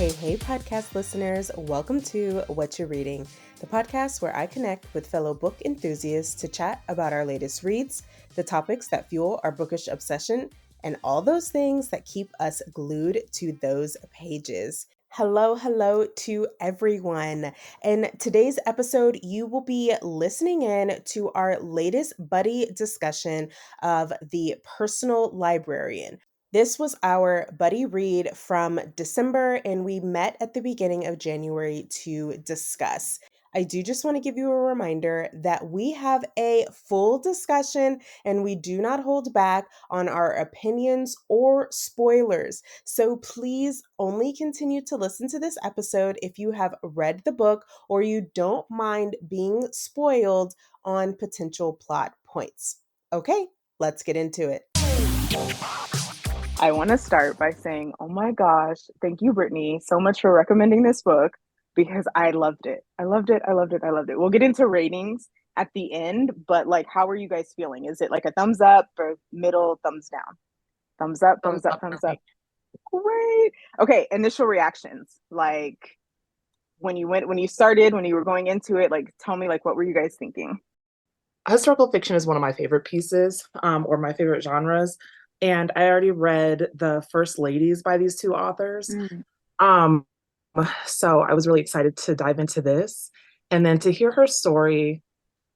Hey, podcast listeners. Welcome to What You're Reading, the podcast where I connect with fellow book enthusiasts to chat about our latest reads, the topics that fuel our bookish obsession, and all those things that keep us glued to those pages. Hello to everyone. In today's episode, you will be listening in to our latest buddy discussion of the Personal Librarian. This was our buddy read from December, and we met at the beginning of January to discuss. I do just want to give you a reminder that we have a full discussion and we do not hold back on our opinions or spoilers. So please only continue to listen to this episode if you have read the book or you don't mind being spoiled on potential plot points. Okay, let's get into it. I want to start by saying, oh my gosh, thank you, Brittany, so much for recommending this book because I loved it. I loved it. We'll get into ratings at the end, but like, how are you guys feeling? Is it like a thumbs up or middle, thumbs down? Thumbs up. Great. Okay, initial reactions. Like when you were going into it, like tell me like what were you guys thinking? Historical fiction is one of my favorite pieces, or my favorite genres. And I already read The First Ladies by these two authors. So I was really excited to dive into this. And then to hear her story,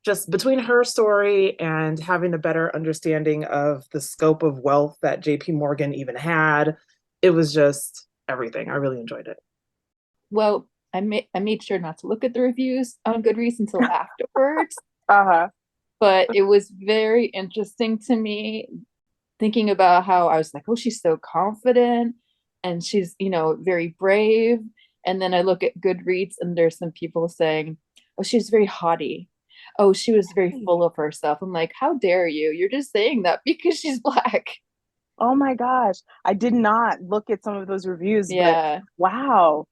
just between her story and having a better understanding of the scope of wealth that JP Morgan even had, it was just everything. I really enjoyed it. Well, I made sure not to look at the reviews on Goodreads until afterwards. But it was very interesting to me thinking about how I was like, oh, she's so confident and she's, very brave. And then I look at Goodreads and there's some people saying, oh, she's very haughty. Oh, she was very full of herself. I'm like, how dare you? You're just saying that because she's Black. Oh my gosh. I did not look at some of those reviews. Yeah. But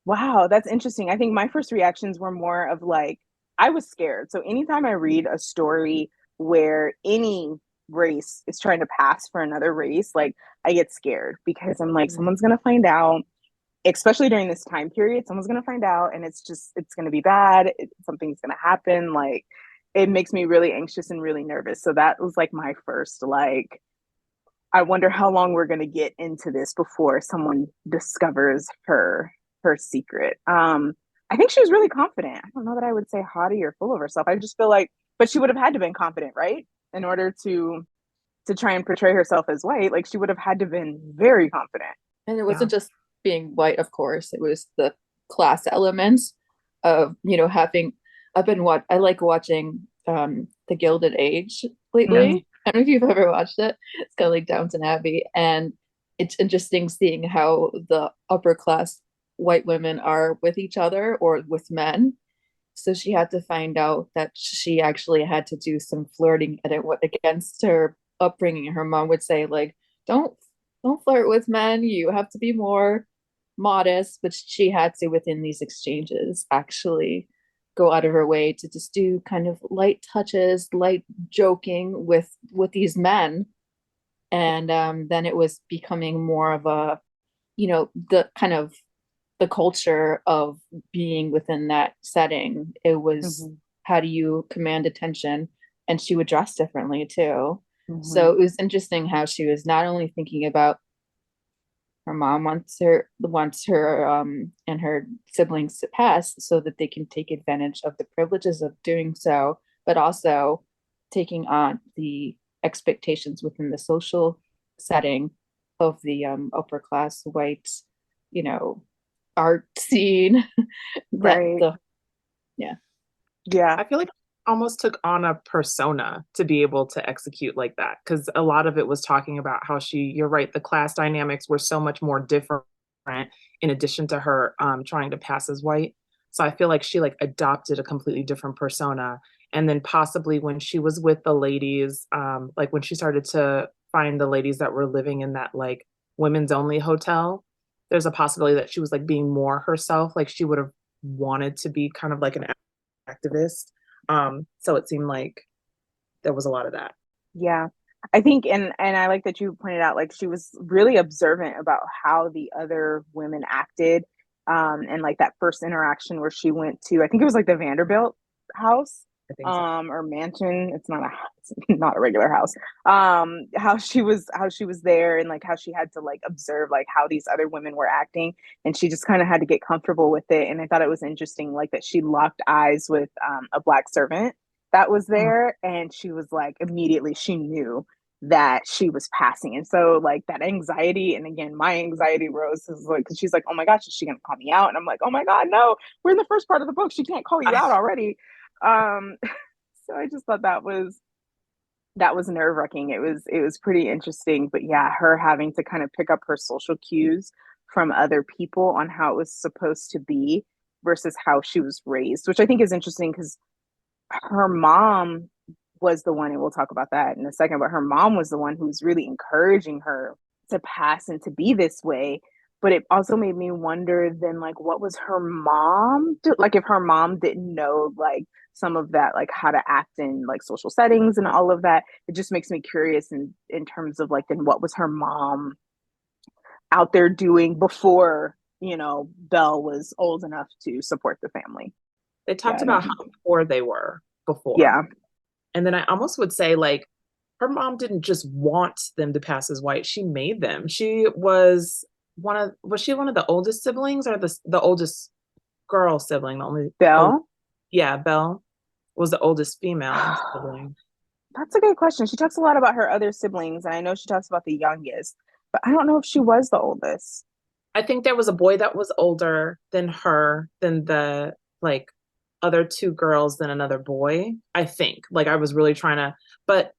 wow. That's interesting. I think my first reactions were more of like, I was scared. So anytime I read a story where any race is trying to pass for another race, like I get scared because I'm like, someone's going to find out, especially during this time period, someone's going to find out and it's going to be bad. Something's going to happen. Like it makes me really anxious and really nervous. So that was like my first, like, I wonder how long we're going to get into this before someone discovers her secret. I think she was really confident. I don't know that I would say haughty or full of herself. I just feel like, but she would have had to been confident, right? In order to try and portray herself as white, like she would have had to been very confident. And it wasn't just being white, of course. It was the class elements of, having. I like watching The Gilded Age lately. I don't know if you've ever watched it. It's kind of like Downton Abbey, and it's interesting seeing how the upper class white women are with each other or with men. So she had to find out that she actually had to do some flirting against her upbringing. Her mom would say, like, don't flirt with men. You have to be more modest. But she had to, within these exchanges, actually go out of her way to just do kind of light touches, light joking with these men. And then it was becoming more of a, the kind of the culture of being within that setting. It was how do you command attention, and she would dress differently too. So it was interesting how she was not only thinking about her mom wants her and her siblings to pass so that they can take advantage of the privileges of doing so, but also taking on the expectations within the social setting of the upper class white, art scene. Right. Yeah. I feel like I almost took on a persona to be able to execute like that, because a lot of it was talking about how you're right, the class dynamics were so much more different in addition to her trying to pass as white. So I feel like she like adopted a completely different persona. And then possibly when she was with the ladies, like when she started to find the ladies that were living in that like women's only hotel, there's a possibility that she was like being more herself. Like she would have wanted to be kind of like an activist. So it seemed like there was a lot of that. Yeah. I think, and I like that you pointed out, like she was really observant about how the other women acted And like that first interaction where she went to, I think it was like the Vanderbilt house, I think so. or mansion. It's not a house, not a regular house. How she was there, and like how she had to like observe like how these other women were acting, and she just kind of had to get comfortable with it. And I thought it was interesting, like that she locked eyes with a black servant that was there, and she was like, immediately she knew that she was passing. And so like that anxiety, and again my anxiety rose, is like, because she's like, oh my gosh, is she gonna call me out? And I'm like, oh my god, no, we're in the first part of the book, she can't call you out already. So I just thought that was nerve-wracking. It was pretty interesting. But yeah, her having to kind of pick up her social cues from other people on how it was supposed to be versus how she was raised, which I think is interesting, because her mom was the one, and we'll talk about that in a second, but her mom was the one who's really encouraging her to pass and to be this way. But it also made me wonder then, like, what was her mom do? Like, if her mom didn't know, like, some of that, like how to act in like social settings and all of that, it just makes me curious in terms of like, then what was her mom out there doing before, Belle was old enough to support the family. They talked about how poor they were before. Yeah. And then I almost would say, like, her mom didn't just want them to pass as white. She made them. She was she one of the oldest siblings, or the oldest girl sibling? The only Belle? Yeah, Belle was the oldest female sibling. That's a good question. She talks a lot about her other siblings, and I know she talks about the youngest, but I don't know if she was the oldest. I think there was a boy that was older than her, than the like other two girls, than another boy. I think. Like, I was really trying to, but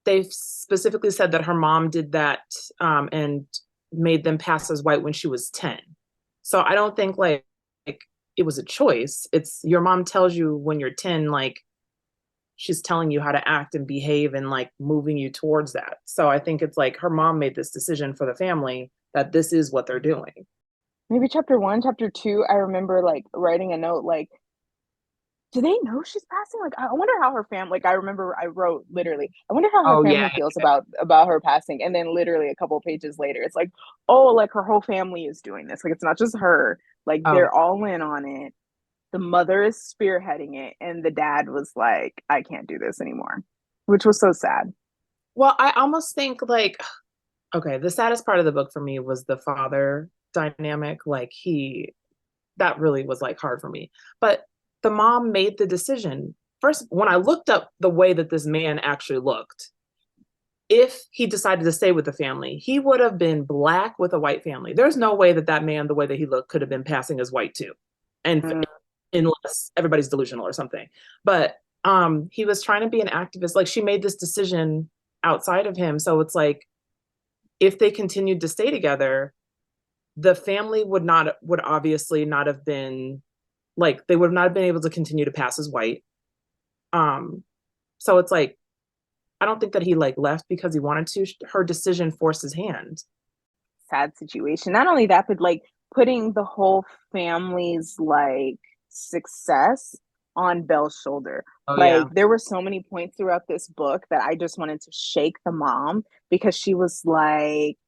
they specifically said that her mom did that and made them pass as white when she was 10. So I don't think like it was a choice. It's your mom tells you when you're 10, like, she's telling you how to act and behave and like moving you towards that. So I think it's like her mom made this decision for the family that this is what they're doing. Maybe chapter 1, chapter 2, I remember like writing a note like, do they know she's passing? Like, I wonder how her family, like, I remember I wrote literally, I wonder how her family feels about her passing. And then literally a couple pages later, it's like, oh, like her whole family is doing this. Like, it's not just her. Like, they're all in on it. The mother is spearheading it. And the dad was like, I can't do this anymore, which was so sad. Well, I almost think like, okay, the saddest part of the book for me was the father dynamic. Like, that really was like hard for me. But the mom made the decision. First, when I looked up the way that this man actually looked, if he decided to stay with the family, he would have been black with a white family. There's no way that man, the way that he looked, could have been passing as white too. And unless everybody's delusional or something. But he was trying to be an activist. Like, she made this decision outside of him. So it's like, if they continued to stay together, the family would obviously not have been, like, they would not have been able to continue to pass as white. So it's like, I don't think that he like left because he wanted to. Her decision forced his hand. Sad situation. Not only that, but like putting the whole family's like success on Belle's shoulder. There were so many points throughout this book that I just wanted to shake the mom, because she was like,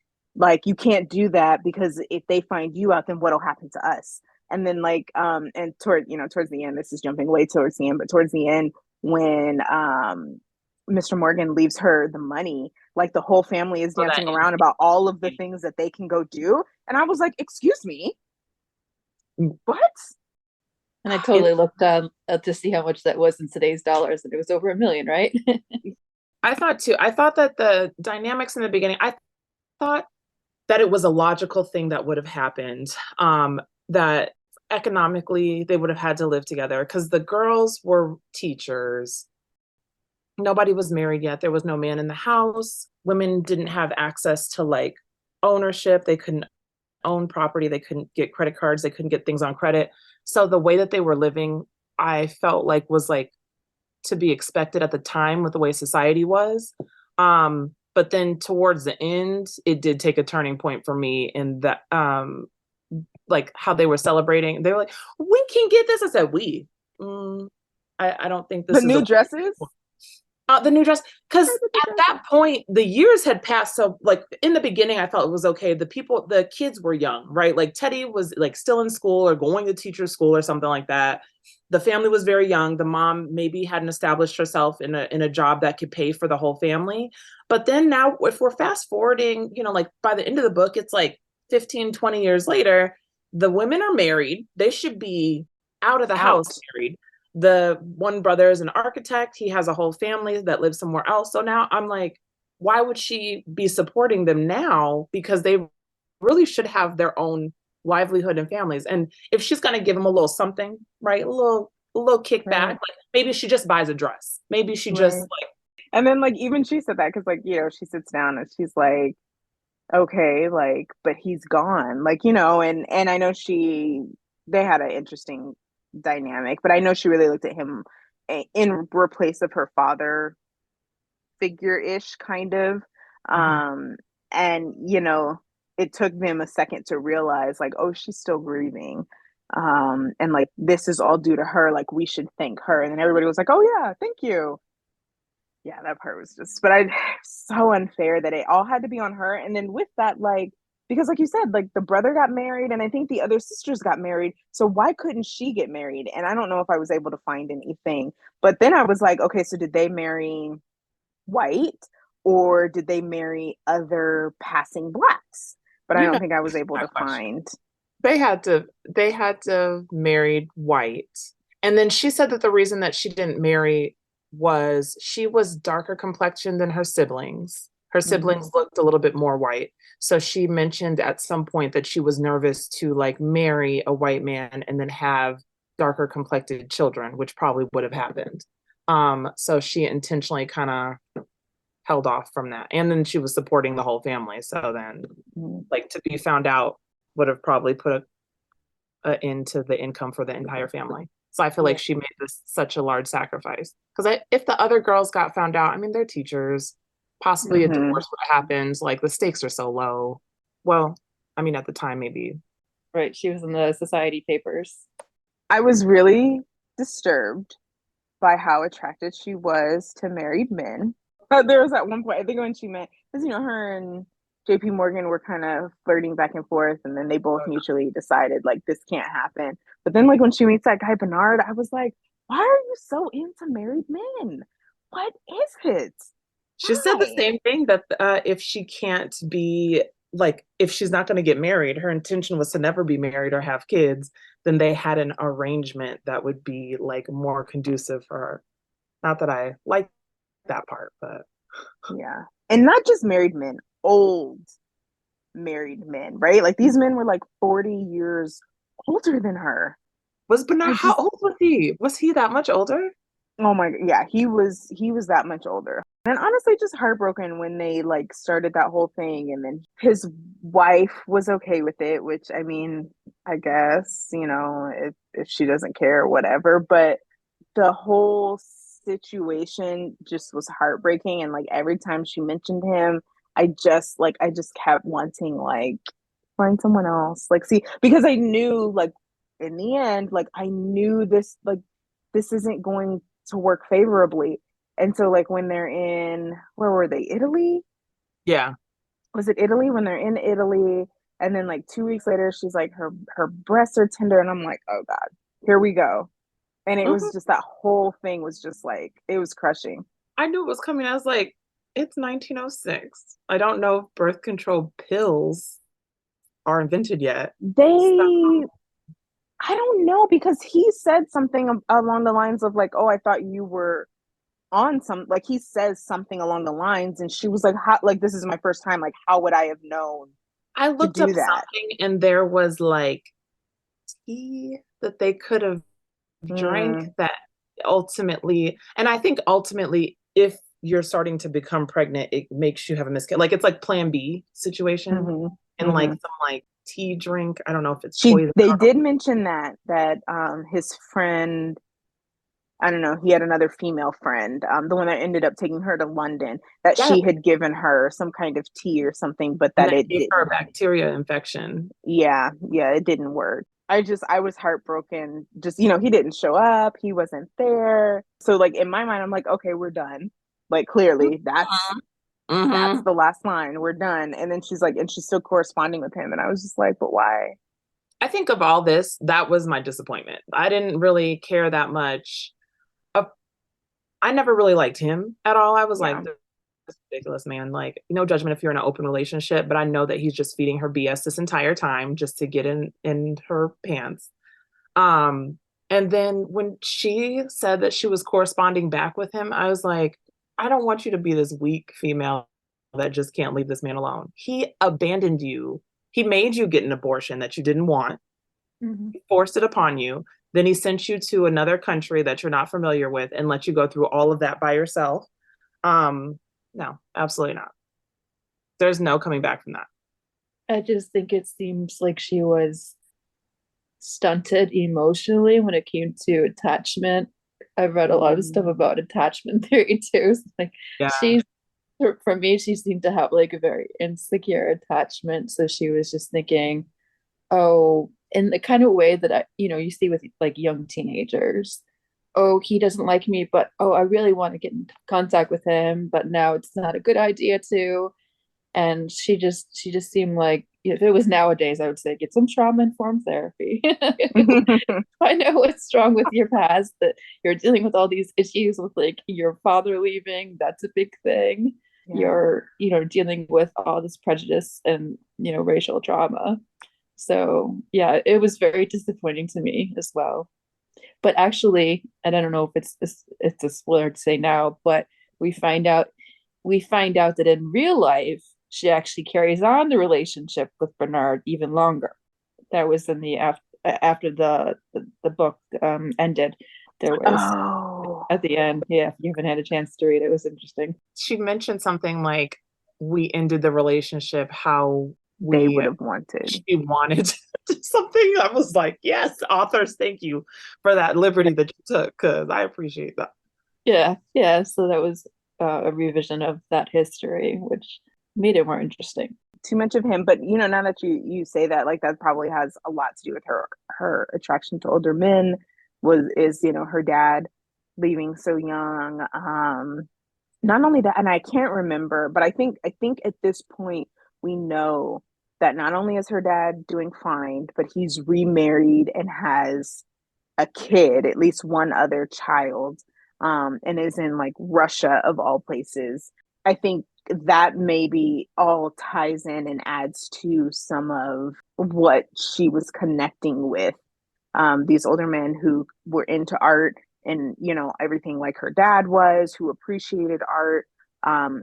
you can't do that, because if they find you out, then what'll happen to us? And then like, and towards the end, this is jumping way towards the end, but towards the end, when Mr. Morgan leaves her the money, like the whole family is dancing around about all of the things that they can go do. And I was like, excuse me, what? And I totally looked to see how much that was in today's dollars, and it was over $1 million, right? I thought too. I thought that the dynamics in the beginning, I thought that it was a logical thing that would have happened, that economically they would have had to live together, because the girls were teachers. Nobody was married yet. There was no man in the house. Women didn't have access to like ownership. They couldn't own property. They couldn't get credit cards. They couldn't get things on credit. So the way that they were living, I felt like was like to be expected at the time with the way society was. But then towards the end, it did take a turning point for me in that, like how they were celebrating. They were like, we can get this. I said, we. I don't think this the new dresses. The new dress, because at that point the years had passed. So like in the beginning, I felt it was okay. The kids were young, right? Like Teddy was like still in school or going to teacher's school or something like that. The family was very young. The mom maybe hadn't established herself in a job that could pay for the whole family. But then now, if we're fast forwarding, like by the end of the book, it's like 15, 20 years later, the women are married. They should be out of the house married. The one brother is an architect. He has a whole family that lives somewhere else. So now I'm like, why would she be supporting them now? Because they really should have their own livelihood and families. And if she's going to give them a little something, right? A little kickback, Right. like maybe she just buys a dress. Maybe she just like. And then like, even she said that because like, she sits down and she's like, okay, like, but he's gone, like, and I know they had an interesting dynamic, but I know she really looked at him in replace of her father figure-ish kind of. And it took them a second to realize like, oh, she's still grieving. And like, this is all due to her, like we should thank her. And then everybody was like, oh yeah, thank you. Yeah, that part was so unfair that it all had to be on her. And then with that, like, because like you said, like the brother got married and I think the other sisters got married. So why couldn't she get married? And I don't know if I was able to find anything. But then I was like, okay, so did they marry white or did they marry other passing blacks? But I don't think I was able to find. They had to married white. And then she said that the reason that she didn't marry was she was darker complexion than her siblings. Her siblings looked a little bit more white. So she mentioned at some point that she was nervous to like marry a white man and then have darker complected children, which probably would have happened. So she intentionally kind of held off from that. And then she was supporting the whole family. So then like to be found out would have probably put an end to the income for the entire family. So I feel like she made this such a large sacrifice. Because if the other girls got found out, I mean, they're teachers. Possibly a divorce would have happened. Like the stakes are so low. Well, I mean, at the time, maybe. Right. She was in the society papers. I was really disturbed by how attracted she was to married men. There was at one point, I think when she met, because her and JP Morgan were kind of flirting back and forth, and then they both mutually decided like this can't happen. But then like when she meets that guy Bernard, I was like, why are you so into married men? What is it? She said the same thing, that if she can't be like, if she's not going to get married, her intention was to never be married or have kids, then they had an arrangement that would be like more conducive for her. Not that I like that part, but yeah. And not just married men, old married men, right? Like these men were like 40 years older than her. Was Bernard, how old was he? Was he that much older? Oh my, yeah, he was that much older. And honestly, just heartbroken when they like started that whole thing. And then his wife was okay with it, which I mean, I guess, if she doesn't care, whatever. But the whole situation just was heartbreaking. And like every time she mentioned him, I just kept wanting like find someone else. Like, see, because I knew like in the end, like I knew this isn't going to work favorably. And so like when they're in, where were they? Italy? Yeah. Was it Italy? When they're in Italy, and then like 2 weeks later, she's like her breasts are tender, and I'm like, oh God, here we go. And it was just, that whole thing was just like, it was crushing. I knew it was coming. I was like, it's 1906. I don't know if birth control pills are invented yet. I don't know, because he said something along the lines of like, oh, I thought you were on some, like he says something along the lines, and she was like, how, like, this is my first time, like how would I have known? I looked up something and there was like tea that they could have drank that ultimately, and I think ultimately if you're starting to become pregnant, it makes you have a miscarriage. Like it's like Plan B situation, and like some like tea drink. I don't know if it's poison. They did mention that his friend, I don't know, he had another female friend, the one that ended up taking her to London, that she had given her some kind of tea or something, but that it gave her a bacteria infection. Yeah, it didn't work. I was heartbroken. Just, he didn't show up. He wasn't there. So like in my mind, I'm like, okay, we're done. Like clearly that's Mhm. the last line. We're done. And then she's like, and she's still corresponding with him. And I was just like, but why? I think of all this, that was my disappointment. I didn't really care that much. Uh, I never really liked him at all. I was Yeah. like, this is ridiculous, man. Like, no judgment if you're in an open relationship, but I know that he's just feeding her BS this entire time just to get in her pants. Um, and then when she said that she was corresponding back with him, I was like, I don't want you to be this weak female that just can't leave this man alone. He abandoned you. He made you get an abortion that you didn't want. Mhm. He forced it upon you. Then he sent you to another country that you're not familiar with and let you go through all of that by yourself. No, absolutely not. There's no coming back from that. I just think it seems like she was stunted emotionally when it came to attachment. I've read a lot of stuff about attachment theory too. So, like Yeah. she's for me, she seemed to have like a very insecure attachment. So she was just thinking, oh, in the kind of way that you see with like young teenagers. Oh, he doesn't like me, but oh, I really want to get in contact with him, but now it's not a good idea to. And she just seemed like, if it was nowadays, I would say get some trauma informed therapy. I know what's wrong with your past, that you're dealing with all these issues with like your father leaving. That's a big thing. Yeah. You're dealing with all this prejudice and racial trauma. So yeah, it was very disappointing to me as well. But actually, and I don't know if it's a spoiler to say now, but we find out that in real life she actually carries on the relationship with Bernard even longer. That was in the after the book ended. There was at the end. Yeah, if you haven't had a chance to read it, it was interesting. She mentioned something like, we ended the relationship how they would have wanted. She wanted something. I was like, yes, authors, thank you for that liberty that you took, because I appreciate that. Yeah. So that was a revision of that history, which made it more interesting. Too much of him, but now that you say that, like that probably has a lot to do with her attraction to older men. Is her dad leaving so young. Not only that, and I can't remember, but I think at this point we know that not only is her dad doing fine, but he's remarried and has a kid, at least one other child, and is in like Russia of all places. I think that maybe all ties in and adds to some of what she was connecting with. These older men who were into art and everything like her dad was, who appreciated art,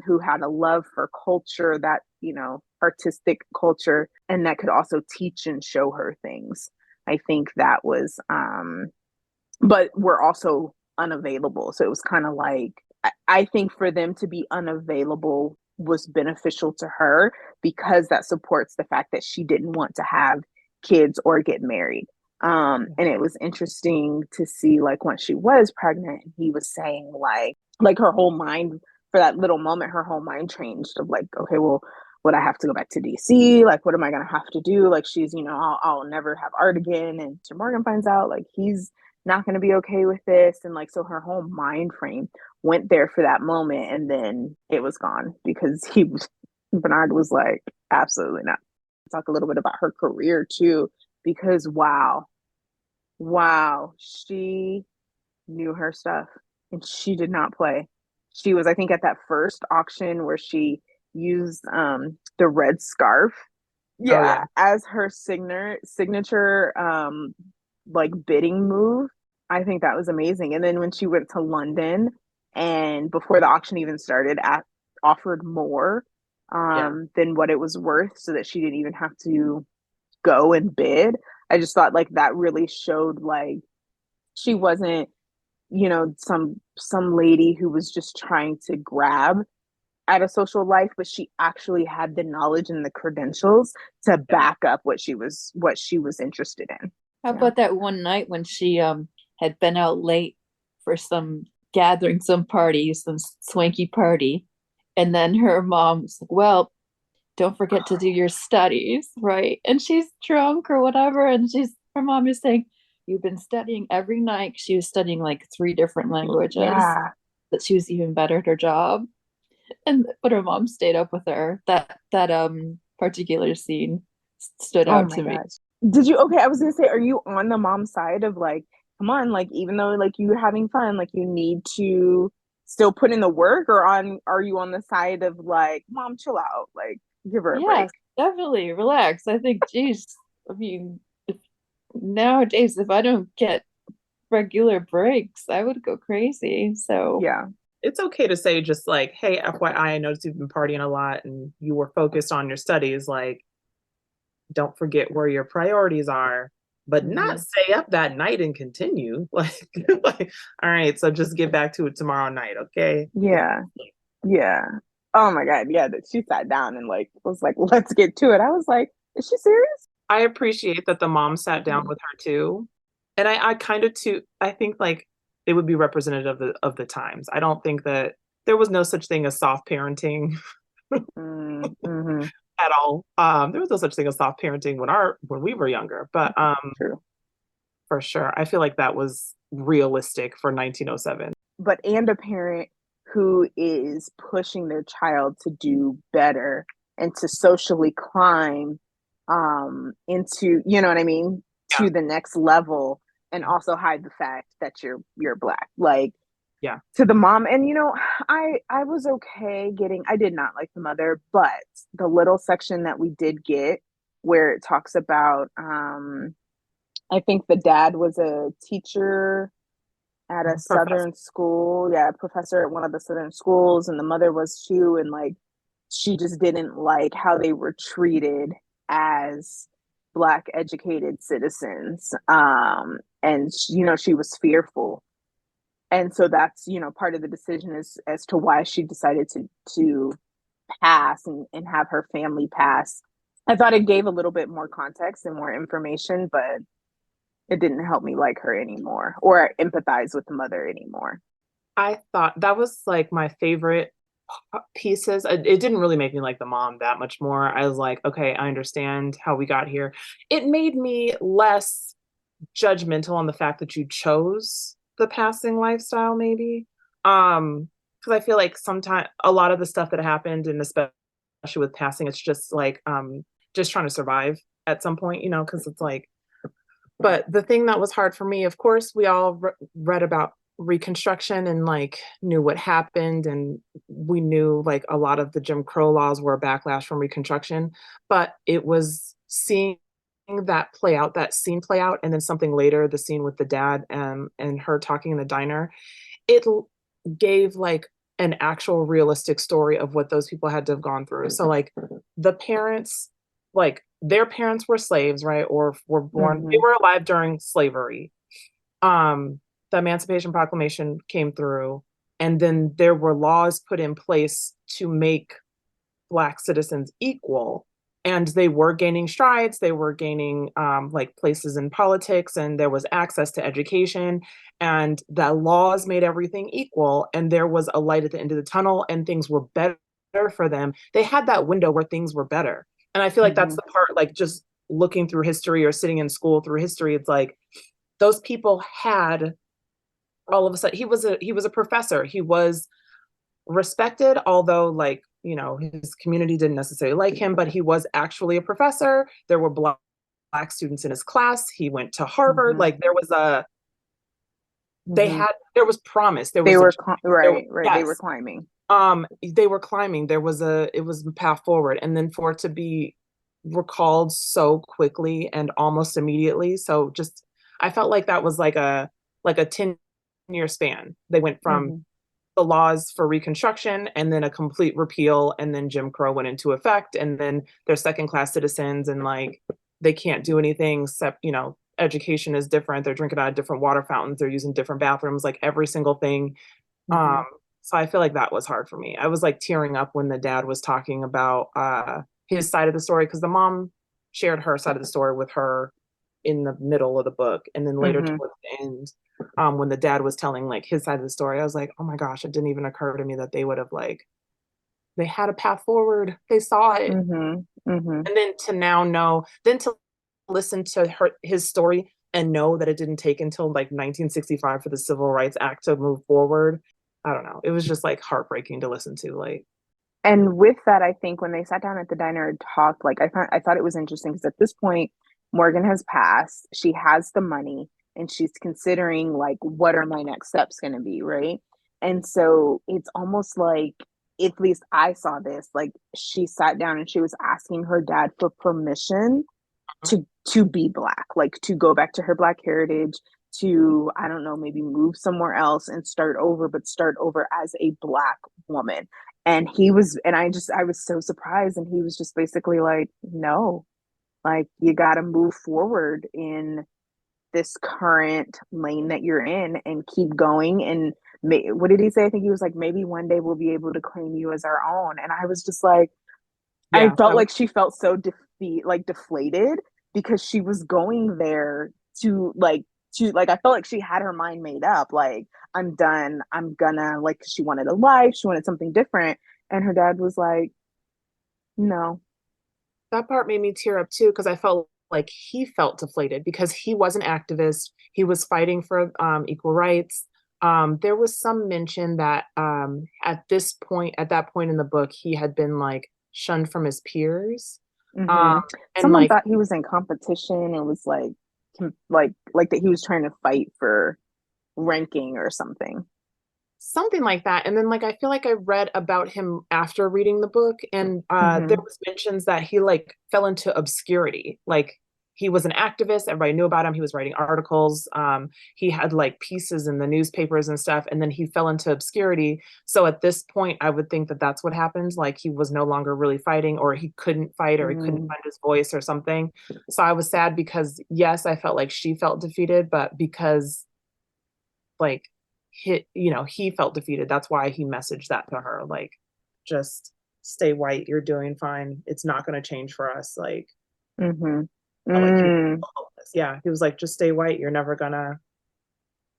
who had a love for culture, that artistic culture, and that could also teach and show her things. I think that was but were also unavailable, so it was kind of like, I think for them to be unavailable was beneficial to her, because that supports the fact that she didn't want to have kids or get married. And it was interesting to see, like, when she was pregnant, he was saying like her whole mind, for that little moment, her whole mind changed of like, okay, well, would I have to go back to DC? Like, what am I going to have to do? Like, she's, I'll never have art again. And Sir Morgan finds out like he's not going to be okay with this. And like, so her whole mind frame went there for that moment. And then it was gone, because Bernard was like, absolutely not. Talk a little bit about her career too, because wow, she knew her stuff and she did not play. She was, I think, at that first auction where she used the red scarf, as her signature like bidding move. I think that was amazing. And then when she went to London, and before the auction even started, offered more than what it was worth, so that she didn't even have to go and bid. I just thought like that really showed like she wasn't, some lady who was just trying to grab at a social life, but she actually had the knowledge and the credentials to back up what she was interested in. How about that one night when she had been out late for some gathering, some party, some swanky party, and then her mom was like, well, don't forget to do your studies, right? And she's drunk or whatever, and her mom is saying, you've been studying every night. She was studying like 3 different languages. Yeah. that she was even better at her job. And but her mom stayed up with her. That particular scene stood Oh out my to me. gosh. Did you okay, I was gonna say, are you on the mom side of like, come on, like even though like you're having fun, like you need to still put in the work, or are you on the side of like, mom, chill out, like give her a break? Yes, definitely relax. I think, geez, I mean, nowadays if I don't get regular breaks, I would go crazy. So Yeah. It's okay to say just like, hey, FYI, I noticed you've been partying a lot and you were focused on your studies. Like, don't forget where your priorities are, but not stay up that night and continue. Like, all right, so just get back to it tomorrow night, okay? Yeah. Yeah. Oh my God. Yeah. That she sat down and like was like, let's get to it. I was like, is she serious? I appreciate that the mom sat down with her too. And I kind of too, I think like it would be representative of the times. I don't think that there was no such thing as soft parenting Mm-hmm. at all. There was no such thing as soft parenting when we were younger, but True. for sure, I feel like that was realistic for 1907. But and a parent who is pushing their child to do better and to socially climb into, you know what I mean, Yeah, to the next level, and also hide the fact that you're black. Like yeah, to the mom. And you know, I was okay getting, I did not like the mother, but the little section that we did get where it talks about I think the dad was a teacher at a professor. southern school, yeah, professor at one of the southern schools, and the mother was too, and like she just didn't like how they were treated as black educated citizens. And you know, she was fearful, and so that's, you know, part of the decision is as to why she decided to pass and have her family pass. I thought it gave a little bit more context and more information, but it didn't help me like her anymore or empathize with the mother anymore. I thought that was like my favorite pieces. It didn't really make me like the mom that much more. I was like, okay, I understand how we got here. It made me less judgmental on the fact that you chose the passing lifestyle, maybe. Because I feel like sometimes a lot of the stuff that happened, and especially with passing, it's just like just trying to survive at some point, you know, because it's like, but the thing that was hard for me, of course, we all read about Reconstruction and like knew what happened, and we knew like a lot of the Jim Crow laws were a backlash from Reconstruction, but it was seeing that scene play out, and then something later, the scene with the dad and her talking in the diner, it gave like an actual realistic story of what those people had to have gone through. So like the parents, like their parents were slaves, right? Or were born, they were alive during slavery. The Emancipation Proclamation came through, and then there were laws put in place to make Black citizens equal. And they were gaining strides, they were gaining like places in politics, and there was access to education, and the laws made everything equal. And there was a light at the end of the tunnel, and things were better for them. They had that window where things were better. And I feel like that's the part, like just looking through history or sitting in school through history, it's like those people had all of a sudden he was a professor. He was respected, although like, you know, his community didn't necessarily like him, but he was actually a professor. There were black students in his class. He went to Harvard. Like there was a there was promise. There They was were there, right. They were yes. climbing. They were climbing. It was a path forward. And then for it to be recalled so quickly and almost immediately. So just I felt like that was like a 10-year span. They went from the laws for Reconstruction and then a complete repeal, and then Jim Crow went into effect, and then they're second class citizens, and like they can't do anything except, you know, education is different. They're drinking out of different water fountains. They're using different bathrooms, like every single thing. So I feel like that was hard for me. I was like tearing up when the dad was talking about his side of the story, because the mom shared her side of the story with her in the middle of the book, and then later towards the end, when the dad was telling like his side of the story, I was like, oh my gosh, it didn't even occur to me that they would have like they had a path forward. They saw it. And then to now know, then to listen to his story and know that it didn't take until like 1965 for the Civil Rights Act to move forward. I don't know. It was just like heartbreaking to listen to. Like, And with that, I think when they sat down at the diner and talked, like I thought it was interesting because at this point, Morgan has passed. She has the money, and she's considering like what are my next steps going to be, right? And so it's almost like, at least I saw this, like she sat down and she was asking her dad for permission to be black, like to go back to her black heritage, to, I don't know, maybe move somewhere else and start over, but start over as a black woman. And he was, and I was so surprised, and he was just basically like, no, like you got to move forward in this current lane that you're in and keep going. And what did he say? I think he was like, maybe one day we'll be able to claim you as our own. And I was just like, I yeah, felt like she felt so deflated because she was going there to like, I felt like she had her mind made up. Like, I'm done. I'm gonna, like, she wanted a life. She wanted something different. And her dad was like, no. that part made me tear up too, because I felt like he felt deflated because he was an activist. He was fighting for equal rights. There was some mention that at that point in the book, he had been like shunned from his peers. Mm-hmm. And Someone like thought he was in competition and was like that he was trying to fight for ranking or something. something like that. And then like I feel like I read about him after reading the book, and there Mm-hmm. was mentions that he like fell into obscurity. Like he was an activist, everybody knew about him, he was writing articles, he had like pieces in the newspapers and stuff, and then he fell into obscurity. So at this point I would think that that's what happened, like he was no longer really fighting, or he couldn't fight, or he couldn't Mm-hmm. find his voice or something. So I was sad because yes, I felt like she felt defeated, but because like he felt defeated, that's why he messaged that to her, like, just stay white, you're doing fine, it's not going to change for us. Like, Mm-hmm. felt like he was Mm. hopeless. Yeah, he was like, just stay white, you're never gonna,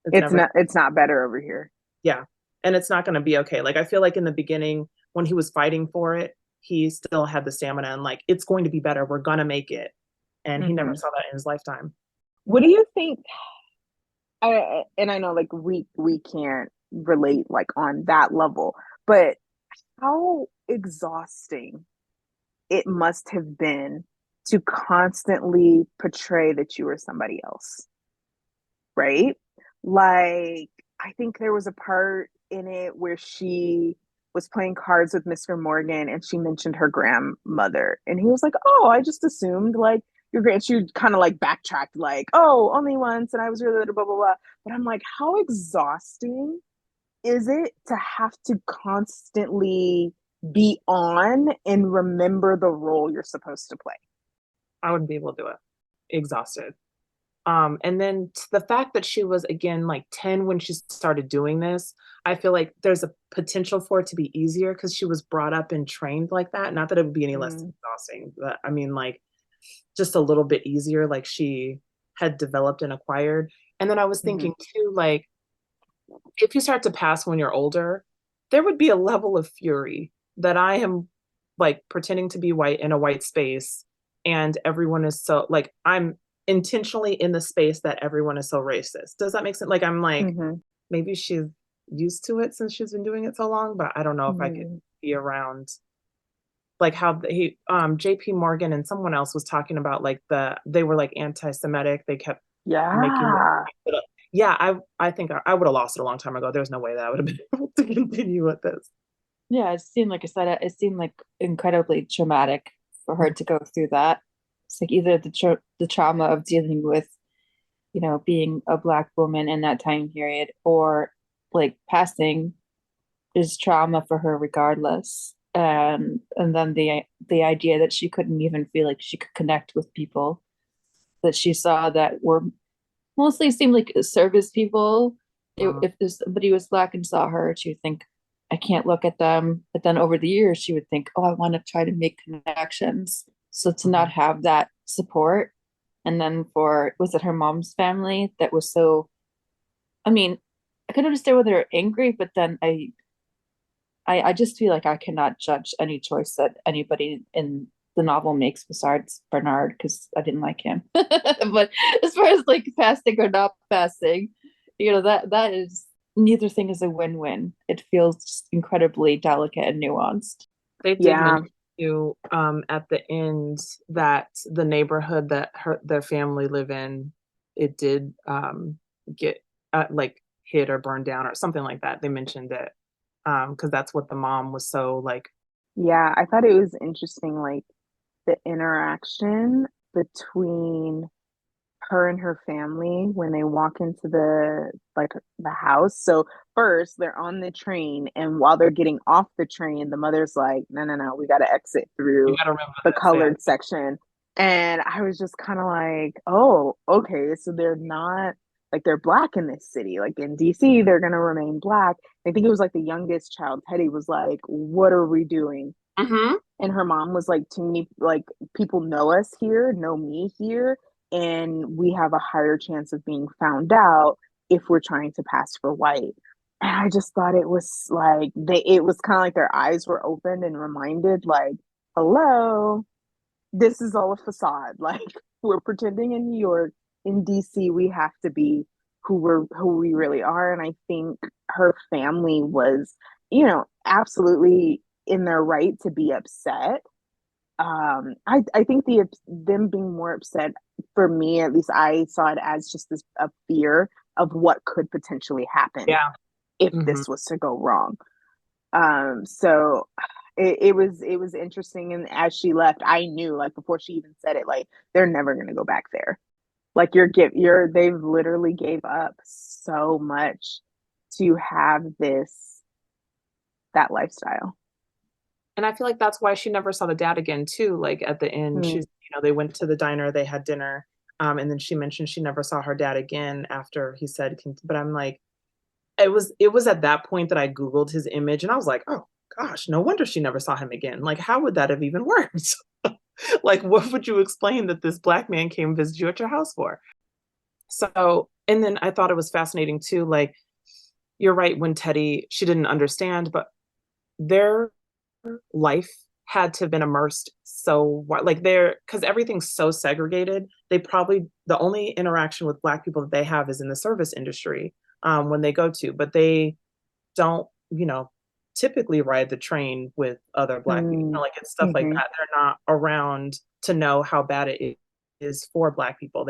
it's never, It's not better over here. yeah, and it's not gonna be okay. Like I feel like in the beginning when he was fighting for it, he still had the stamina and like, it's going to be better, we're gonna make it. And he never Mm-hmm. saw that in his lifetime. What do you think? And I know like we can't relate like on that level, but how exhausting it must have been to constantly portray that you were somebody else, right? Like, I think there was a part in it where she was playing cards with Mr. Morgan and she mentioned her grandmother. And he was like, oh, I just assumed like your grand, she kind of like backtracked, like, oh, only once. And I was really little, blah, blah, blah. But I'm like, how exhausting is it to have to constantly be on and remember the role you're supposed to play? I wouldn't be able to do it, exhausted. And then the fact that she was again like 10 when she started doing this, I feel like there's a potential for it to be easier because she was brought up and trained like that. Not that it would be any less Mm, exhausting, but I mean, like, just a little bit easier, like she had developed and acquired. And then I was mhm, thinking too, like, if you start to pass when you're older, there would be a level of fury that I am like pretending to be white in a white space, and everyone is so like, I'm intentionally in the space that everyone is so racist. Does that make sense? Like, I'm like, mhm, maybe she's used to it since she's been doing it so long, but I don't know if I could mhm. be around like how he JP Morgan and someone else was talking about like they were like anti-Semitic. They kept making Yeah. yeah, I think I would have lost it a long time ago. There's no way that I would have been able to continue with this. Yeah, it seemed like I said, it seemed like incredibly traumatic for her to go through that. It's like either the trauma of dealing with, being a Black woman in that time period, or like passing is trauma for her regardless. And then the idea that she couldn't even feel like she could connect with people that she saw that were mostly seemed like service people. Uh, If somebody was Black and saw her, she would think, I can't look at them. But then over the years, she would think, oh, I want to try to make connections. So to not have that support. And then was it her mom's family that was so, I mean, I could understand why they're angry, but then I just feel like I cannot judge any choice that anybody in the novel makes besides Bernard because I didn't like him. But as far as like passing or not passing, that is neither thing is a win-win. It feels incredibly delicate and nuanced. They did Yeah. mention you at the end that the neighborhood that their family live in, it did get like hit or burned down or something like that. They mentioned it because that's what the mom was so like. Yeah, I thought it was interesting, like the interaction between her and her family when they walk into the house. So first they're on the train, and while they're getting off the train, the mother's like, no, no, no, we got to exit You through gotta remember the this, yeah. colored section. And I was just kind of like, oh, okay, so they're not like they're black in this city. Like in DC, they're gonna remain black. I think it was like the youngest child, Teddy, was like, what are we doing? Mm-hmm. And her mom was like, to me, like, people know us here, know me here, and we have a higher chance of being found out if we're trying to pass for white. And I just thought it was like it was kind of like their eyes were opened and reminded, like, hello, this is all a facade. Like, we're pretending in New York, in DC, we have to be who we really are. And I think her family was, absolutely in their right to be upset. I think them being more upset, for me at least, I saw it as just this a fear of what could potentially happen Yeah. if Mm-hmm. this was to go wrong. So it was interesting, and as she left, I knew, like, before she even said it, like, they're never gonna go back there. Like, they've literally gave up so much to have that lifestyle. And I feel like that's why she never saw the dad again too. Like at the end, Mm. they went to the diner, they had dinner, and then she mentioned she never saw her dad again after he said. But I'm like, it was at that point that I Googled his image, and I was like, oh gosh, no wonder she never saw him again. Like, how would that have even worked? Like, what would you explain that this black man came visit you at your house for? So, and then I thought it was fascinating too. Like, you're right, when Teddy, she didn't understand, but their life had to have been immersed so like they're because everything's so segregated. The only interaction with black people that they have is in the service industry when they go to, but they don't typically ride the train with other black people. Like it's stuff like Mm-hmm. that. They're not around to know how bad it is for black people.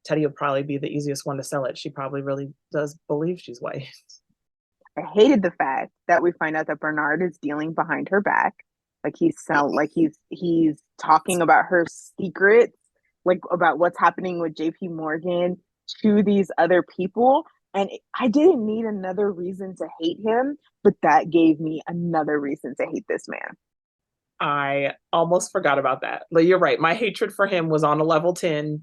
Teddy will probably be the easiest one to sell it. She probably really does believe she's white. I hated the fact that we find out that Bernard is dealing behind her back. Like he's talking about her secrets, like about what's happening with JP Morgan to these other people. And I didn't need another reason to hate him, but that gave me another reason to hate this man. I almost forgot about that. Like, you're right. My hatred for him was on a level 10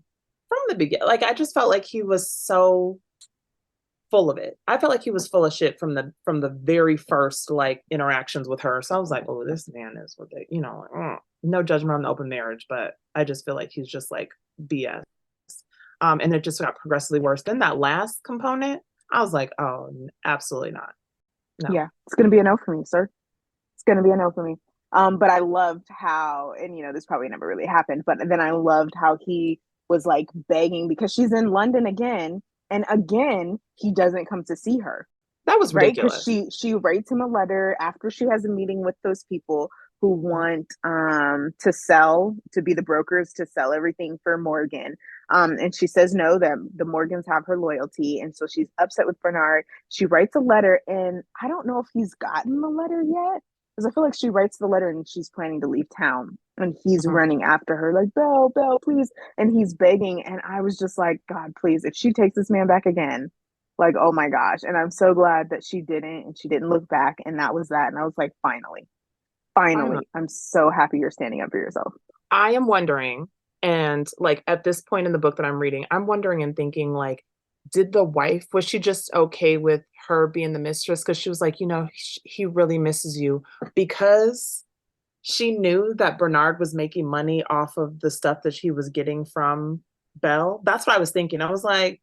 from the beginning. Like, I just felt like he was so full of it. I felt like he was full of shit from the very first like interactions with her. So I was like, oh, this man is what they, no judgment on the open marriage, but I just feel like he's just like BS. And it just got progressively worse. Then that last component, I was like, oh, absolutely not. No. Yeah, it's gonna be a no for me, sir. It's gonna be a no for me. But I loved how, and this probably never really happened, but then I loved how he was like begging because she's in London again, and again he doesn't come to see her. That was Right, ridiculous. because she writes him a letter after she has a meeting with those people who want to be the brokers to sell everything for Morgan. And she says no, that the Morgans have her loyalty, and so she's upset with Bernard. She writes a letter, and I don't know if he's gotten the letter yet, because I feel like she writes the letter and she's planning to leave town, and he's running after her like, Belle, Belle, please, and he's begging, and I was just like, God, please, if she takes this man back again. Like, oh my gosh. And I'm so glad that she didn't, and she didn't look back, and that was that. And I was like, finally, I'm so happy you're standing up for yourself. I am wondering, and like at this point in the book that I'm reading, I'm wondering and thinking, like, was she just okay with her being the mistress? Because she was like, he really misses you, because she knew that Bernard was making money off of the stuff that she was getting from Belle. That's what I was thinking. I was like,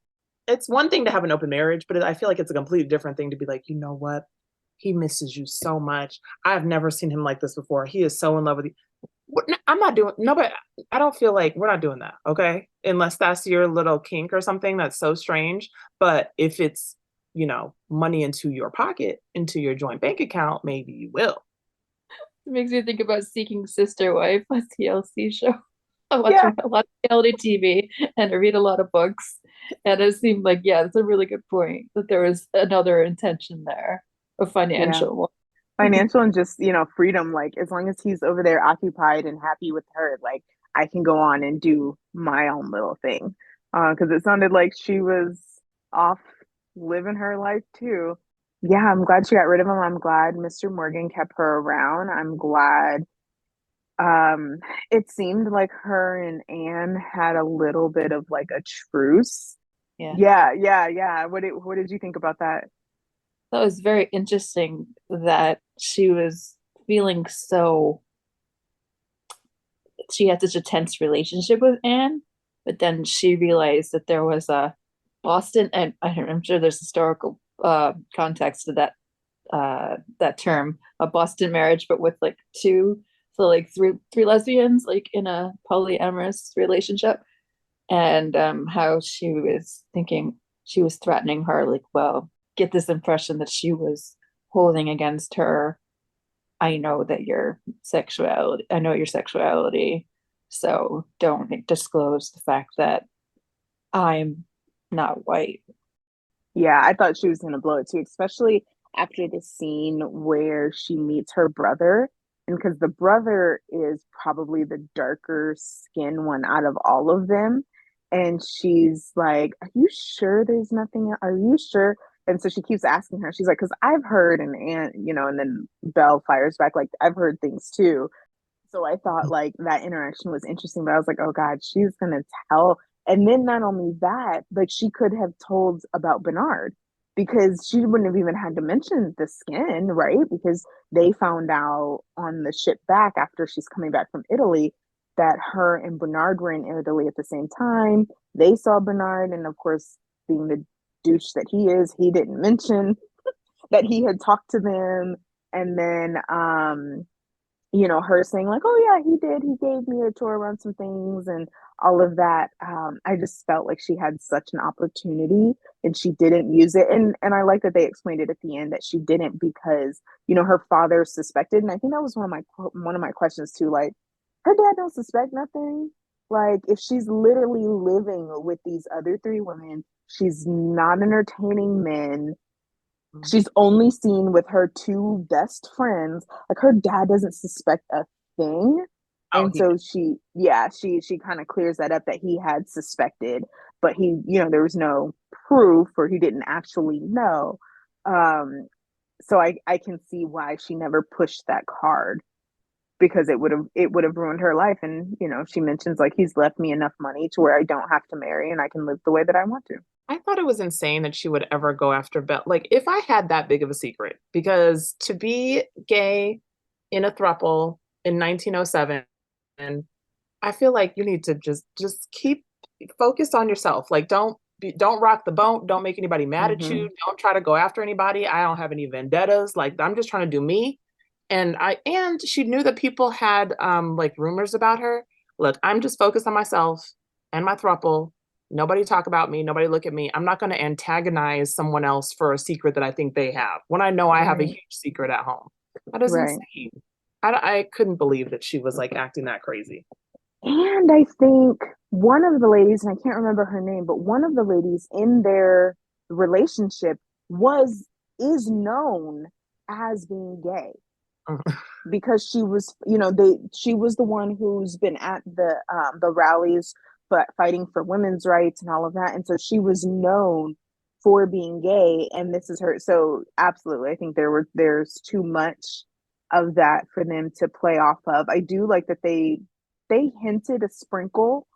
it's one thing to have an open marriage, but I feel like it's a completely different thing to be like, you know what? He misses you so much. I've never seen him like this before. He is so in love with you. I'm not doing, no, but I don't feel like we're not doing that. Okay. Unless that's your little kink or something that's so strange. But if it's money into your pocket, into your joint bank account, maybe you will. It makes me think about Seeking Sister Wife, a TLC show. I watch Yeah. a lot of reality TV and I read a lot of books. And it seemed like, yeah, that's a really good point that there was another intention there, a Yeah. financial one. Financial and just, freedom. Like, as long as he's over there occupied and happy with her, like, I can go on and do my own little thing. Because it sounded like she was off living her life too. Yeah, I'm glad she got rid of him. I'm glad Mr. Morgan kept her around. I'm glad it seemed like her and Anne had a little bit of like a truce. Yeah. Yeah. What did you think about that? That was very interesting that she was feeling so, she had such a tense relationship with Anne, but then she realized that there was a Boston, and I'm sure there's historical context to that term, a Boston marriage, but with like two, so like three lesbians, like in a polyamorous relationship, and how she was thinking, she was threatening her, like, well, get this impression that she was holding against her. I know your sexuality, so don't disclose the fact that I'm not white. Yeah, I thought she was going to blow it too, especially after the scene where she meets her brother. And because the brother is probably the darker skinned one out of all of them. And she's like, "Are you sure there's nothing? Are you sure?" And so she keeps asking her. She's like, "Because I've heard," and then Belle fires back, like, "I've heard things too." So I thought like that interaction was interesting, but I was like, oh God, she's gonna tell. And then not only that, like she could have told about Bernard because she wouldn't have even had to mention the skin, right? Because they found out on the ship back after she's coming back from Italy that her and Bernard were in Italy at the same time. They saw Bernard, and of course, being the douche that he is, he didn't mention that he had talked to them. And then her saying like, "Oh yeah, he did. He gave me a tour around some things and all of that." I just felt like she had such an opportunity and she didn't use it. And I like that they explained it at the end that she didn't because her father suspected, and I think that was one of my questions too. Like, her dad don't suspect nothing. Like, if she's literally living with these other three women, she's not entertaining men. She's only seen with her two best friends. Like her dad doesn't suspect a thing. Oh, And so she kind of clears that up that he had suspected, but there was no proof or he didn't actually know. So I can see why she never pushed that card because it would have ruined her life. And she mentions like he's left me enough money to where I don't have to marry and I can live the way that I want to. I thought it was insane that she would ever go after Belle. Like, if I had that big of a secret, because to be gay in a throuple in 1907, and I feel like you need to just keep focused on yourself. Like, don't rock the boat. Don't make anybody mad at you. Don't try to go after anybody. I don't have any vendettas. Like, I'm just trying to do me. And she knew that people had like rumors about her. Look, I'm just focused on myself and my throuple. Nobody talk about me. Nobody look at me. I'm not going to antagonize someone else for a secret that I think they have when I know I have a huge secret at home. That is Right. insane. I couldn't believe that she was like acting that crazy. And I think one of the ladies, and I can't remember her name, but one of the ladies in their relationship is known as being gay because she was, she was the one who's been at the rallies, but fighting for women's rights and all of that, and so she was known for being gay, and this is her. So absolutely, I think there's too much of that for them to play off of. I do like that they hinted a sprinkle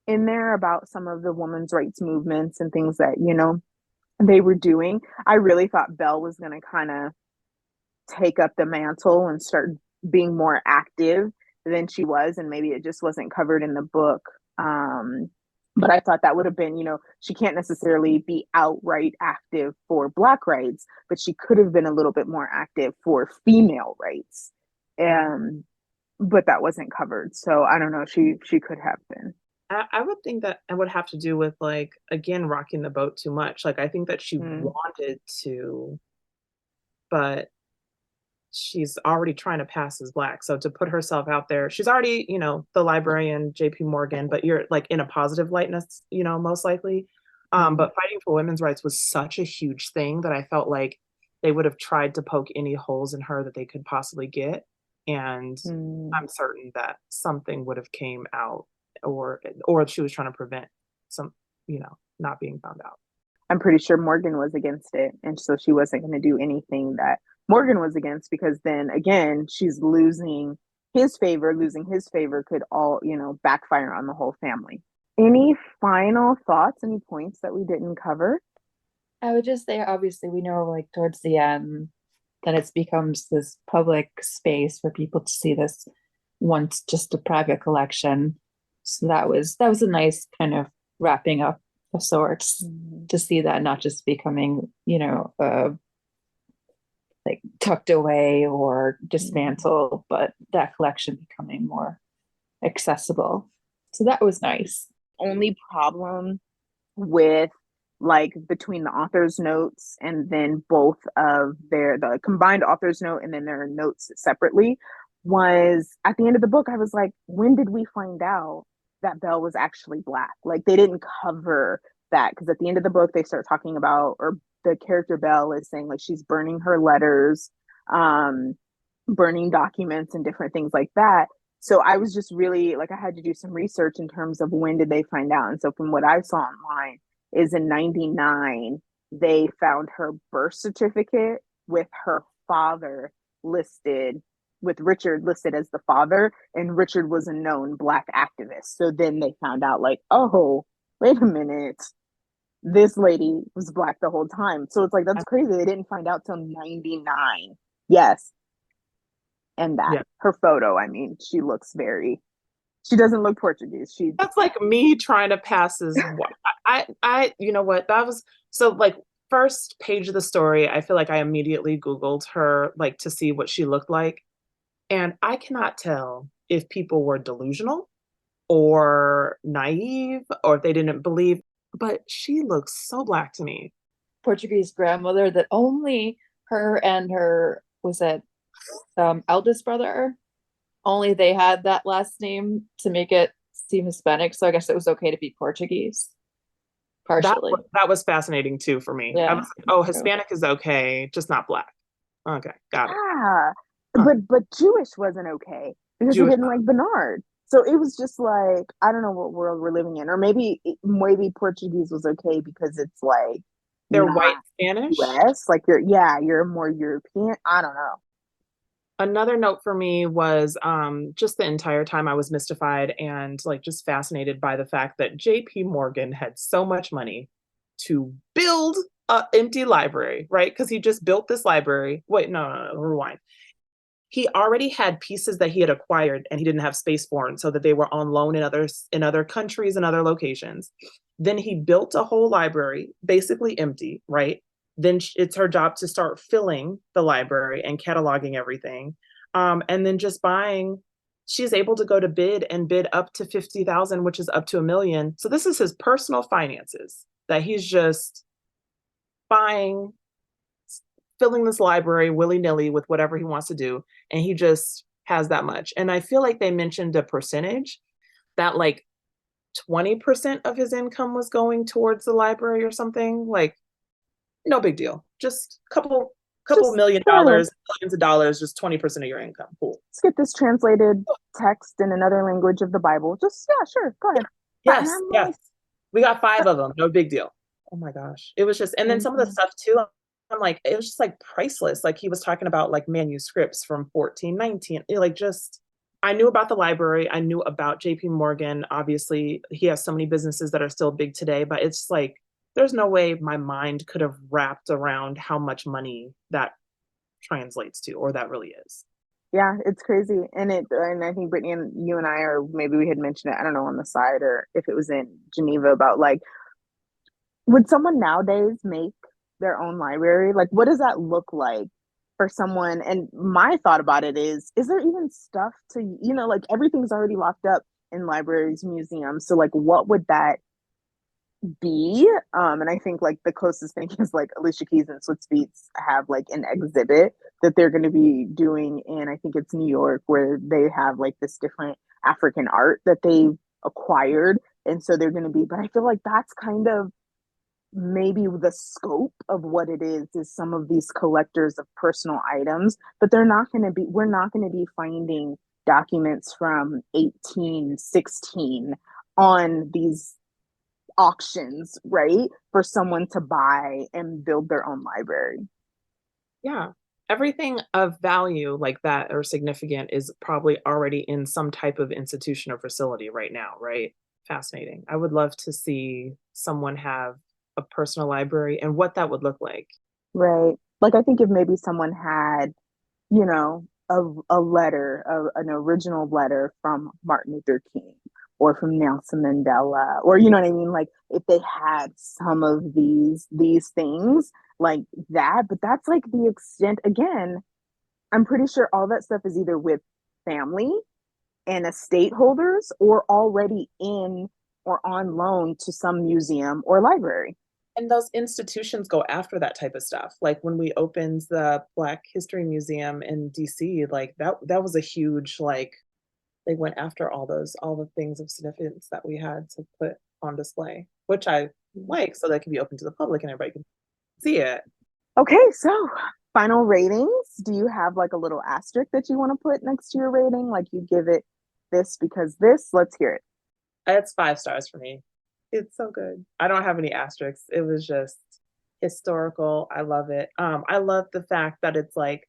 in there about some of the women's rights movements and things that they were doing. I really thought Belle was going to kind of take up the mantle and start being more active than she was, and maybe it just wasn't covered in the book. But I thought that would have been, she can't necessarily be outright active for Black rights, but she could have been a little bit more active for female rights. But that wasn't covered. So I don't know. She could have been. I would think that it would have to do with like, again, rocking the boat too much. Like I think that she wanted to, but she's already trying to pass as Black. So to put herself out there, she's already, you know, the librarian, JP Morgan, but you're like in a positive lightness, you know, most likely. But fighting for women's rights was such a huge thing that I felt like they would have tried to poke any holes in her that they could possibly get. And I'm certain that something would have came out, or she was trying to prevent some, you know, not being found out. I'm pretty sure Morgan was against it. And so she wasn't going to do anything that Morgan was against, because then again, she's losing his favor. Losing his favor could all, you know, backfire on the whole family. Any final thoughts, any points that we didn't cover? I would just say, obviously, we know like towards the end that it becomes this public space for people to see this once just a private collection. So that was a nice kind of wrapping up of sorts to see that not just becoming, you know, like tucked away or dismantled, but that collection becoming more accessible. So that was nice. Only problem with like between the author's notes and then both of the combined author's note and then their notes separately was at the end of the book, I was like, when did we find out that Belle was actually Black? Like they didn't cover that, because at the end of the book they start talking about, or the character Belle is saying like she's burning her letters, burning documents and different things like that. So I was just really like, I had to do some research in terms of when did they find out. And so from what I saw online is in 99, they found her birth certificate with her father listed, with Richard listed as the father, and Richard was a known Black activist. So then they found out like, oh, wait a minute, this lady was Black the whole time. So it's like, that's crazy. They didn't find out till 99. Yes. And that her photo, I mean, she doesn't look Portuguese. That's like me trying to pass as I you know what, that was so like first page of the story, I feel like I immediately Googled her like to see what she looked like. And I cannot tell if people were delusional or naive or if they didn't believe, but she looks so Black to me. Portuguese grandmother that only her and her, was it eldest brother, only they had that last name to make it seem Hispanic. So I guess it was okay to be Portuguese. Partially. That was fascinating too for me. Yeah. I was like, oh, Hispanic is okay, just not Black. Okay, got it. But Jewish wasn't okay because Jewish, he didn't like Bernard. So it was just like, I don't know what world we're living in. Or maybe Portuguese was okay because it's like they're white Spanish. US, like you're more European. I don't know. Another note for me was just the entire time I was mystified and like just fascinated by the fact that JP Morgan had so much money to build an empty library, right? Because he just built this library. Wait, no, rewind. He already had pieces that he had acquired and he didn't have space for them, so that they were on loan in other countries and other locations. Then he built a whole library, basically empty, right? Then it's her job to start filling the library and cataloging everything. And then just buying, she's able to go to bid and bid up to 50,000, which is up to $1 million. So this is his personal finances that he's just buying, filling this library willy-nilly with whatever he wants to do. And he just has that much. And I feel like they mentioned a percentage that like 20% of his income was going towards the library or something. Like, no big deal. Just couple $1 million, millions of dollars, just 20% of your income. Cool. Let's get this translated text in another language of the Bible. Just, yeah, sure. Go ahead. Yes. We got 5 of them. No big deal. Oh my gosh. It was just, and then some of the stuff too, I'm like, it was just like priceless. Like he was talking about like manuscripts from 1419. Like just, I knew about the library. I knew about JP Morgan. Obviously he has so many businesses that are still big today, but it's like, there's no way my mind could have wrapped around how much money that translates to, or that really is. Yeah, it's crazy. And I think Brittany and you and I, or maybe we had mentioned it, I don't know, on the side or if it was in Geneva, about like, would someone nowadays make their own library? Like, what does that look like for someone? And my thought about it is there even stuff to, like everything's already locked up. in libraries, museums. So like what would that be? And I think like the closest thing is like Alicia Keys and Swizz Beatz have like an exhibit that they're going to be doing in, I think it's New York, where they have like this different African art that they've acquired. And so they're going to be, but I feel like that's kind of maybe the scope of what it is some of these collectors of personal items, but we're not going to be finding documents from 1816 on these auctions, right? For someone to buy and build their own library. Yeah. Everything of value like that or significant is probably already in some type of institution or facility right now, right? Fascinating. I would love to see someone have a personal library and what that would look like. Right. Like I think if maybe someone had, you know, a letter, an original letter from Martin Luther King or from Nelson Mandela, or you know what I mean? Like if they had some of these things like that, but that's like the extent. Again, I'm pretty sure all that stuff is either with family and estate holders or already in or on loan to some museum or library. And those institutions go after that type of stuff. Like when we opened the Black History Museum in DC, like that was a huge like they went after all the things of significance that we had to put on display, which I like, so that can be open to the public and everybody can see it. Okay, so final ratings. Do you have like a little asterisk that you want to put next to your rating? Like you give it this because this, let's hear it. It's 5 stars for me. It's so good. I don't have any asterisks. It was just historical. I love it. I love the fact that it's like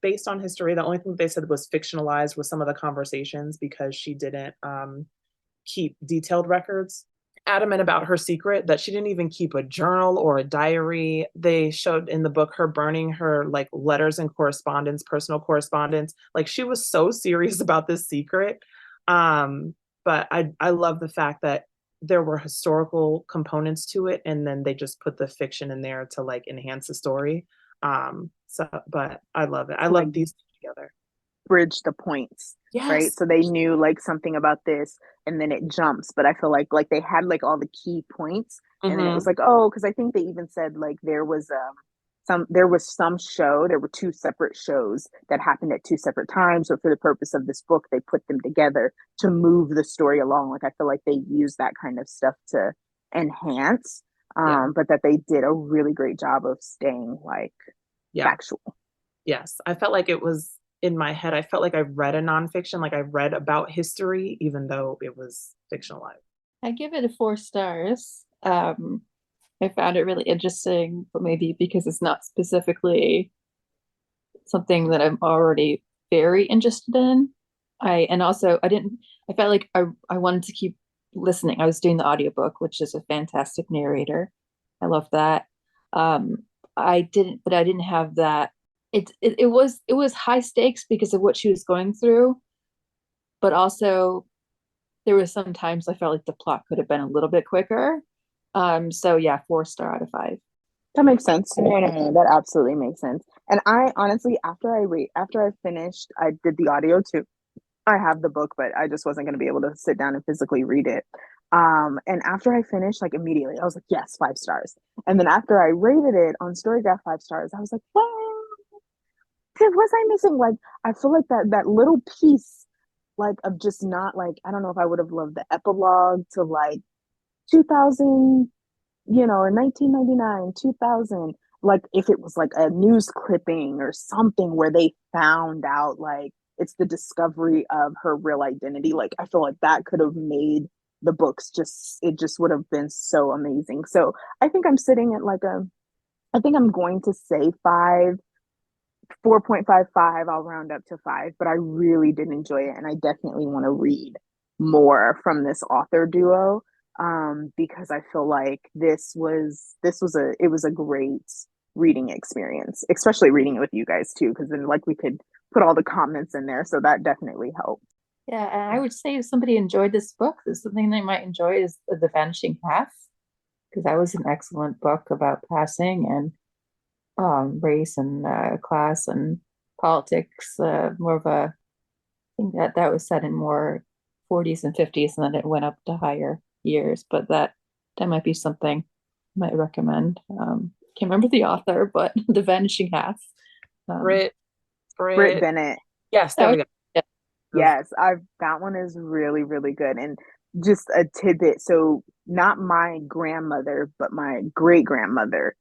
based on history. The only thing they said was fictionalized was some of the conversations because she didn't keep detailed records. Adamant about her secret that she didn't even keep a journal or a diary. They showed in the book her burning her like letters and correspondence, personal correspondence. Like she was so serious about this secret. But I love the fact that there were historical components to it, and then they just put the fiction in there to like enhance the story. But I love it. I love these together. Bridge the points, yes. Right? So they knew like something about this, and then it jumps. But I feel like they had like all the key points, and then it was like, oh, because I think they even said like there was some show. There were 2 separate shows that happened at 2 separate times. So for the purpose of this book, they put them together to move the story along. Like I feel like they use that kind of stuff to enhance, but that they did a really great job of staying like factual. Yes, I felt like it was in my head. I felt like I read a nonfiction, like I read about history, even though it was fictionalized. I give it a 4 stars. I found it really interesting, but maybe because it's not specifically something that I'm already very interested in. I felt like I wanted to keep listening. I was doing the audiobook, which is a fantastic narrator. I love that. I didn't have that. It was high stakes because of what she was going through, but also there was some times I felt like the plot could have been a little bit quicker. So yeah, 4-star out of 5. That makes sense. No, that absolutely makes sense. And I honestly, after I finished, I did the audio too. I have the book, but I just wasn't going to be able to sit down and physically read it. And after I finished, like immediately, I was like, yes, 5 stars. And then after I rated it on Storygraph 5 stars, I was like, what? Was I missing? Like, I feel like that little piece, like of just not like, I don't know if I would have loved the epilogue to like 2000, or 1999, 2000, like if it was like a news clipping or something where they found out like it's the discovery of her real identity. Like I feel like that could have made the books it just would have been so amazing. So I think I'm sitting at I think I'm going to say 4.55. I'll round up to 5, but I really did enjoy it. And I definitely want to read more from this author duo. Because I feel like it was a great reading experience, especially reading it with you guys too, because then like we could put all the comments in there, so that definitely helped. Yeah, and I would say if somebody enjoyed this book, there's something they might enjoy is The Vanishing Path, because that was an excellent book about passing and race and class and politics. More of a, I think that was set in more 40s and 50s, and then it went up to higher years. But that might be something I might recommend. Can't remember the author, but The Vanishing Half. Britt Bennett. Yes, there we go. Yeah. Yes, that one is really, really good. And just a tidbit. So not my grandmother, but my great grandmother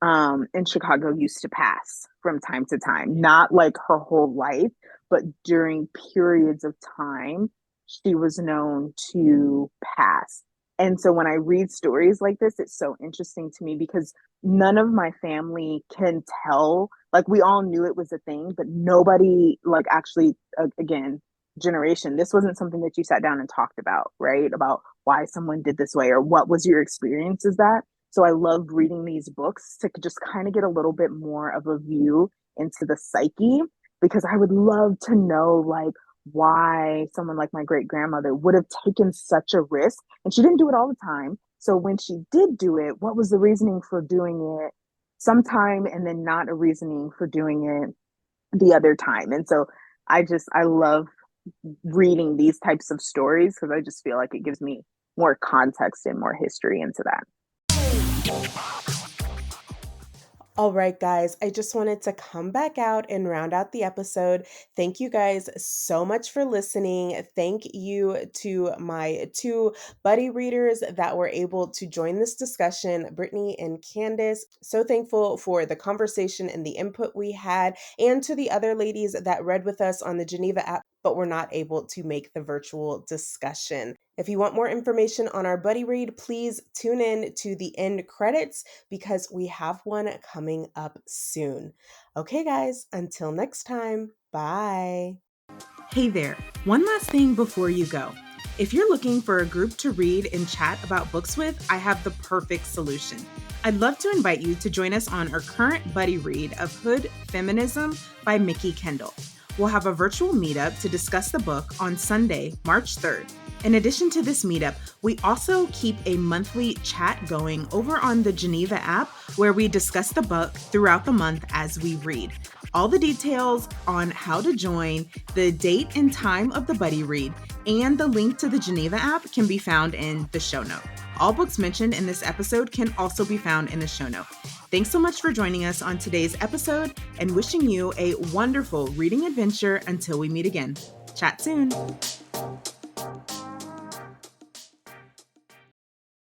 in Chicago used to pass from time to time. Not like her whole life, but during periods of time, she was known to pass. And so when I read stories like this, it's so interesting to me because none of my family can tell. Like we all knew it was a thing, but nobody like actually, again, generation, this wasn't something that you sat down and talked about, right? About why someone did this way or what was your experience is that. So I love reading these books to just kind of get a little bit more of a view into the psyche because I would love to know like why someone like my great grandmother would have taken such a risk. And she didn't do it all the time. So when she did do it, what was the reasoning for doing it sometime and then not a reasoning for doing it the other time? And so I love reading these types of stories because I just feel like it gives me more context and more history into that. All right, guys, I just wanted to come back out and round out the episode. Thank you guys so much for listening. Thank you to my two buddy readers that were able to join this discussion, Brittany and Candace. So thankful for the conversation and the input we had, and to the other ladies that read with us on the Geneva app, but were not able to make the virtual discussion. If you want more information on our buddy read, please tune in to the end credits because we have one coming up soon. Okay, guys, until next time, bye. Hey there, one last thing before you go. If you're looking for a group to read and chat about books with, I have the perfect solution. I'd love to invite you to join us on our current buddy read of Hood Feminism by Mickey Kendall. We'll have a virtual meetup to discuss the book on Sunday, March 3rd. In addition to this meetup, we also keep a monthly chat going over on the Geneva app where we discuss the book throughout the month as we read. All the details on how to join, the date and time of the buddy read, and the link to the Geneva app can be found in the show note. All books mentioned in this episode can also be found in the show note. Thanks so much for joining us on today's episode and wishing you a wonderful reading adventure until we meet again. Chat soon.